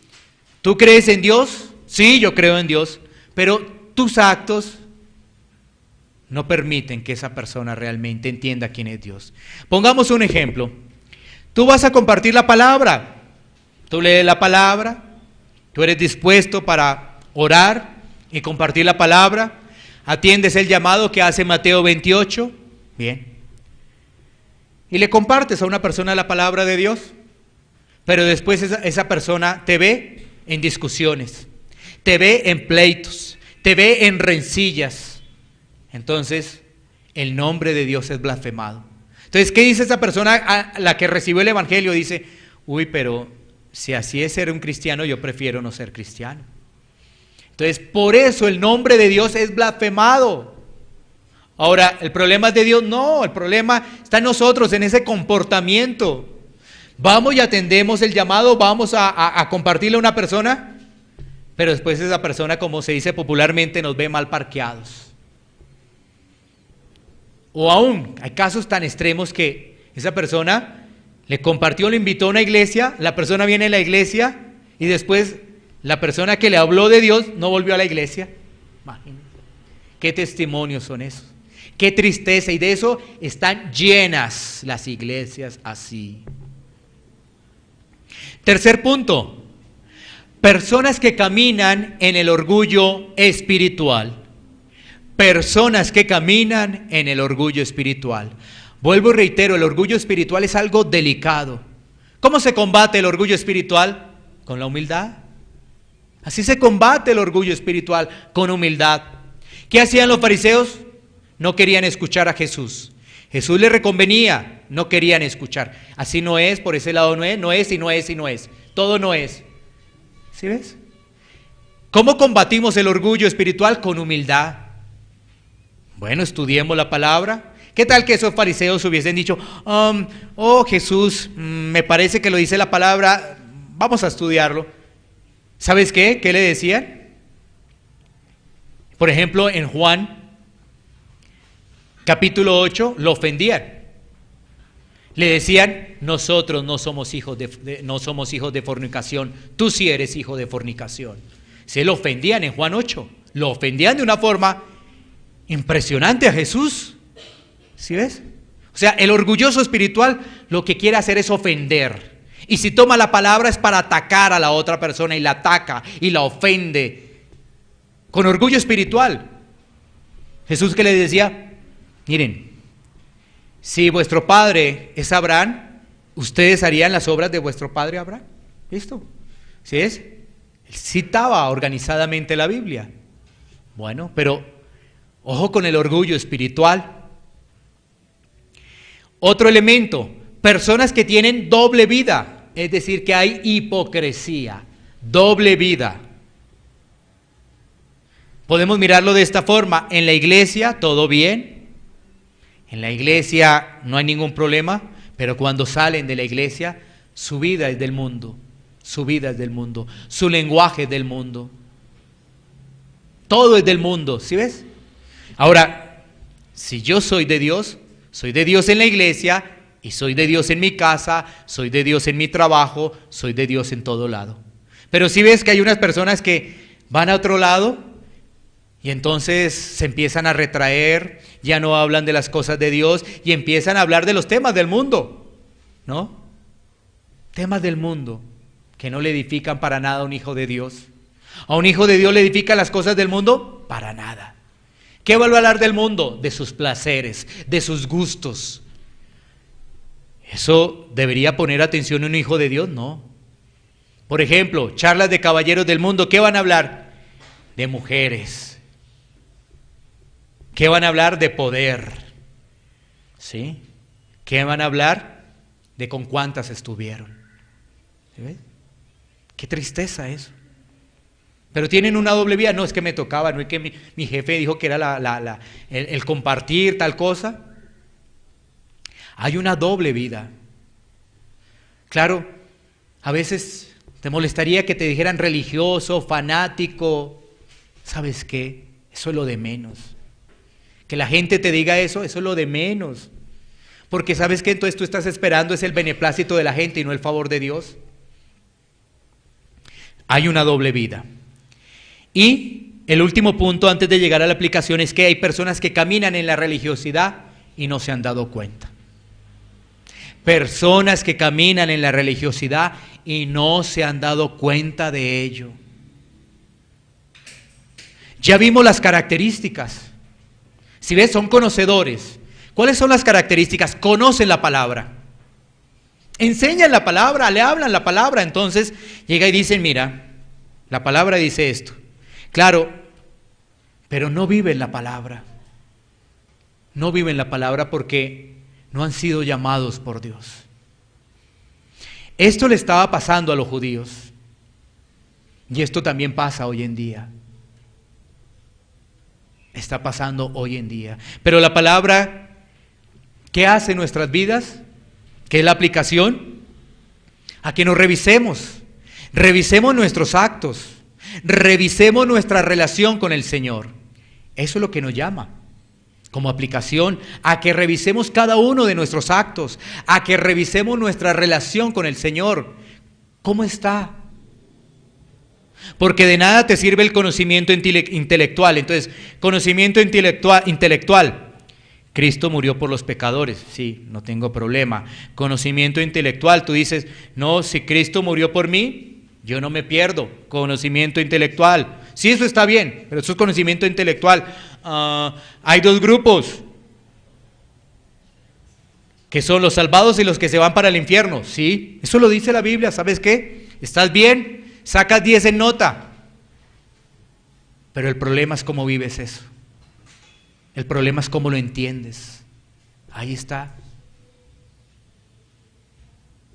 ¿tú crees en Dios? Sí, yo creo en Dios, pero tus actos no permiten que esa persona realmente entienda quién es Dios. Pongamos un ejemplo. Tú vas a compartir la palabra, tú lees la palabra, tú eres dispuesto para orar y compartir la palabra, atiendes el llamado que hace Mateo 28, bien, y le compartes a una persona la palabra de Dios, pero después esa persona te ve en discusiones, te ve en pleitos, te ve en rencillas. Entonces, el nombre de Dios es blasfemado. Entonces, ¿qué dice esa persona a la que recibió el evangelio? Dice, uy, pero si así es ser un cristiano, yo prefiero no ser cristiano. Entonces, por eso el nombre de Dios es blasfemado. Ahora, ¿el problema es de Dios? No, el problema está en nosotros, en ese comportamiento. Vamos y atendemos el llamado, vamos a compartirle a una persona, pero después esa persona, como se dice popularmente, nos ve mal parqueados. O aún, hay casos tan extremos que esa persona le compartió, le invitó a una iglesia, la persona viene a la iglesia y después la persona que le habló de Dios no volvió a la iglesia. Imagínense. ¿Qué testimonios son esos? Qué tristeza, y de eso están llenas las iglesias así. Tercer punto, personas que caminan en el orgullo espiritual. Personas que caminan en el orgullo espiritual. Vuelvo y reitero, el orgullo espiritual es algo delicado. ¿Cómo se combate el orgullo espiritual? Con la humildad. Así se combate el orgullo espiritual, con humildad. ¿Qué hacían los fariseos? No querían escuchar a Jesús. Jesús les reconvenía, no querían escuchar. Así no es, por ese lado no es, no es y no es y no es. Todo no es. ¿Sí ves? ¿Cómo combatimos el orgullo espiritual? Con humildad. Bueno, estudiemos la palabra. ¿Qué tal que esos fariseos hubiesen dicho, oh Jesús, me parece que lo dice la palabra, vamos a estudiarlo? ¿Sabes qué? ¿Qué le decían? Por ejemplo, en Juan, capítulo 8, lo ofendían. Le decían, nosotros no somos hijos de fornicación, tú sí eres hijo de fornicación. Se lo ofendían en Juan 8, lo ofendían de una forma impresionante a Jesús. ¿Sí ves? O sea, el orgulloso espiritual lo que quiere hacer es ofender. Y si toma la palabra es para atacar a la otra persona y la ataca y la ofende. Con orgullo espiritual. Jesús que le decía, miren, si vuestro padre es Abraham, ustedes harían las obras de vuestro padre Abraham. ¿Listo? ¿Sí es? Él citaba organizadamente la Biblia. Bueno, pero ojo con el orgullo espiritual. Otro elemento, personas que tienen doble vida, es decir, que hay hipocresía, doble vida. Podemos mirarlo de esta forma, en la iglesia todo bien, en la iglesia no hay ningún problema, pero cuando salen de la iglesia, su vida es del mundo, su vida es del mundo, su lenguaje es del mundo, todo es del mundo, ¿sí ves? Ahora, si yo soy de Dios en la iglesia y soy de Dios en mi casa, soy de Dios en mi trabajo, soy de Dios en todo lado. Pero si ves que hay unas personas que van a otro lado y entonces se empiezan a retraer, ya no hablan de las cosas de Dios y empiezan a hablar de los temas del mundo, ¿no? Temas del mundo que no le edifican para nada a un hijo de Dios. ¿A un hijo de Dios le edifican las cosas del mundo? Para nada. ¿Qué vuelve a hablar del mundo? De sus placeres, de sus gustos. ¿Eso debería poner atención a un hijo de Dios? No. Por ejemplo, charlas de caballeros del mundo, ¿qué van a hablar? De mujeres. ¿Qué van a hablar? De poder. ¿Sí? ¿Qué van a hablar? De con cuántas estuvieron. ¿Sí ves? Qué tristeza eso. Pero tienen una doble vía. No, es que me tocaba, no es que mi jefe dijo que era el compartir tal cosa. Hay una doble vida. Claro, a veces te molestaría que te dijeran religioso, fanático. ¿Sabes qué? Eso es lo de menos. Que la gente te diga eso es lo de menos. Porque ¿sabes qué? Entonces tú estás esperando es el beneplácito de la gente y no el favor de Dios. Hay una doble vida. Y el último punto antes de llegar a la aplicación es que hay personas que caminan en la religiosidad y no se han dado cuenta. Personas que caminan en la religiosidad y no se han dado cuenta de ello. Ya vimos las características. Si ves, son conocedores. ¿Cuáles son las características? Conocen la palabra. Enseñan la palabra, le hablan la palabra. Entonces llega y dicen, mira, la palabra dice esto. Claro, pero no viven la palabra. No viven la palabra porque no han sido llamados por Dios. Esto le estaba pasando a los judíos. Y esto también pasa hoy en día. Está pasando hoy en día. Pero la palabra, ¿qué hace en nuestras vidas? ¿Qué es la aplicación? A que nos revisemos. Revisemos nuestros actos. Revisemos nuestra relación con el Señor. Eso es lo que nos llama como aplicación, a que revisemos cada uno de nuestros actos, a que revisemos nuestra relación con el Señor. ¿Cómo está? Porque de nada te sirve el conocimiento intelectual. Entonces, conocimiento intelectual. Cristo murió por los pecadores. Sí, no tengo problema. Conocimiento intelectual. Tú dices, no, si Cristo murió por mí, yo no me pierdo. Conocimiento intelectual. Sí, eso está bien, pero eso es conocimiento intelectual. Hay dos grupos, que son los salvados y los que se van para el infierno. Sí, eso lo dice la Biblia. ¿Sabes qué? ¿Estás bien? Sacas 10 en nota. Pero el problema es cómo vives eso. El problema es cómo lo entiendes. Ahí está.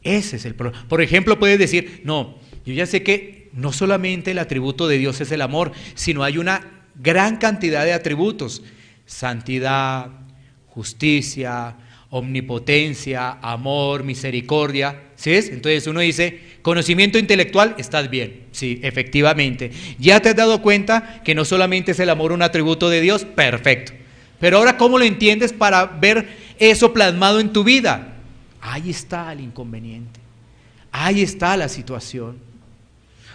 Ese es el problema. Por ejemplo, puedes decir, no, yo ya sé que no solamente el atributo de Dios es el amor, sino hay una gran cantidad de atributos: santidad, justicia, omnipotencia, amor, misericordia. ¿Sí ves? Entonces uno dice, conocimiento intelectual, estás bien. Sí, efectivamente. ¿Ya te has dado cuenta que no solamente es el amor un atributo de Dios? Perfecto. Pero ahora, ¿cómo lo entiendes para ver eso plasmado en tu vida? Ahí está el inconveniente. Ahí está la situación.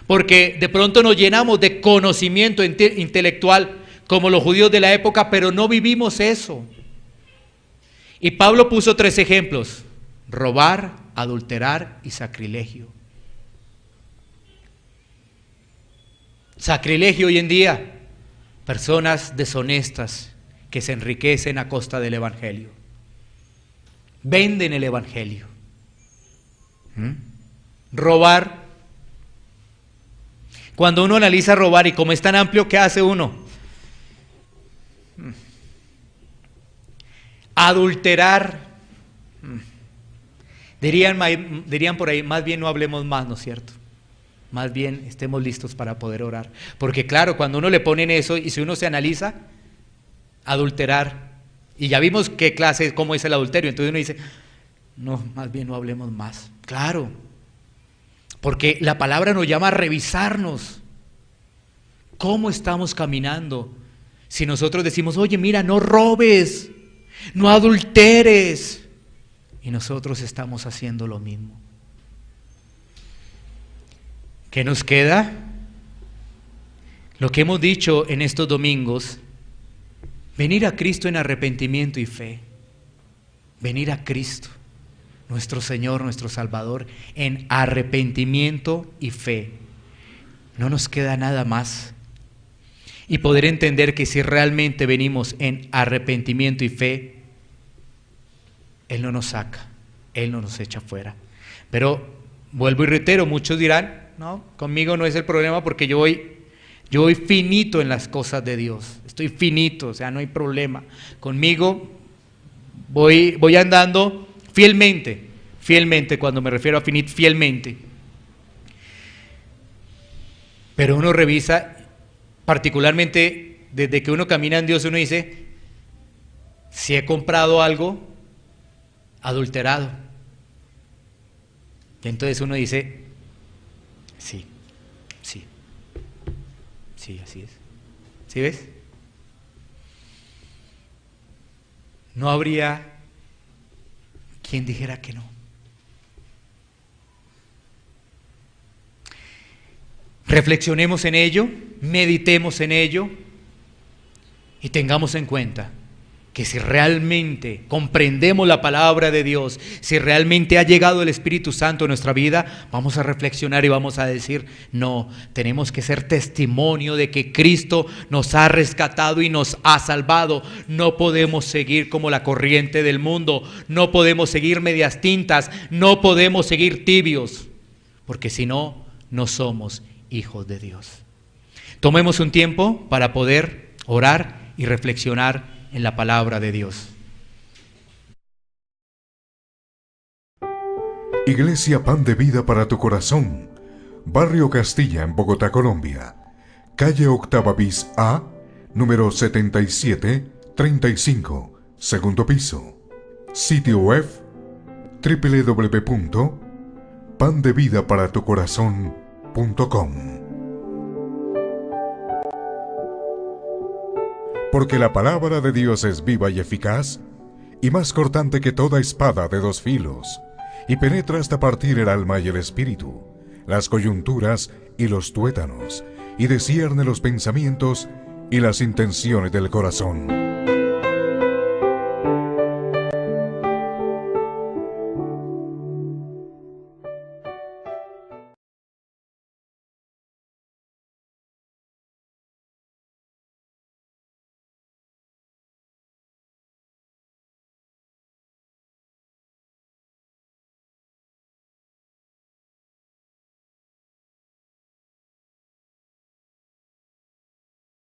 Porque de pronto nos llenamos de conocimiento intelectual como los judíos de la época, pero no vivimos eso. Y Pablo puso 3 ejemplos: robar, adulterar y sacrilegio. Sacrilegio hoy en día, personas deshonestas que se enriquecen a costa del evangelio. Venden el evangelio. Robar. Cuando uno analiza robar y como es tan amplio, ¿qué hace uno? Adulterar. Dirían por ahí, más bien no hablemos más, ¿no es cierto? Más bien estemos listos para poder orar. Porque claro, cuando uno le ponen eso y si uno se analiza, adulterar, y ya vimos qué clase, cómo es el adulterio, entonces uno dice, no, más bien no hablemos más. Claro, porque la palabra nos llama a revisarnos. ¿Cómo estamos caminando? Si nosotros decimos, oye, mira, no robes, no adulteres, y nosotros estamos haciendo lo mismo. ¿Qué nos queda? Lo que hemos dicho en estos domingos, venir a Cristo en arrepentimiento y fe. Venir a Cristo, nuestro Señor, nuestro Salvador, en arrepentimiento y fe. No nos queda nada más. Y poder entender que si realmente venimos en arrepentimiento y fe, Él no nos saca, Él no nos echa fuera. Pero vuelvo y reitero, muchos dirán, no, conmigo no es el problema porque yo voy finito en las cosas de Dios. Estoy finito, o sea, no hay problema. Conmigo voy andando fielmente, cuando me refiero a finito, fielmente. Pero uno revisa, particularmente desde que uno camina en Dios, uno dice, si he comprado algo adulterado. Y entonces uno dice, sí, así es. ¿Sí ves? No habría quien dijera que no. Reflexionemos en ello, meditemos en ello y tengamos en cuenta que si realmente comprendemos la palabra de Dios, si realmente ha llegado el Espíritu Santo a nuestra vida, vamos a reflexionar y vamos a decir, no, tenemos que ser testimonio de que Cristo nos ha rescatado y nos ha salvado. No podemos seguir como la corriente del mundo, no podemos seguir medias tintas, no podemos seguir tibios, porque si no, no somos hijos de Dios. Tomemos un tiempo para poder orar y reflexionar en la palabra de Dios. Iglesia Pan de Vida para tu Corazón, Barrio Castilla, en Bogotá, Colombia. Calle Octava bis A, número 7735, segundo piso. Sitio web www.pandevidaparatucorazon.com. Porque la palabra de Dios es viva y eficaz, y más cortante que toda espada de dos filos, y penetra hasta partir el alma y el espíritu, las coyunturas y los tuétanos, y discierne los pensamientos y las intenciones del corazón.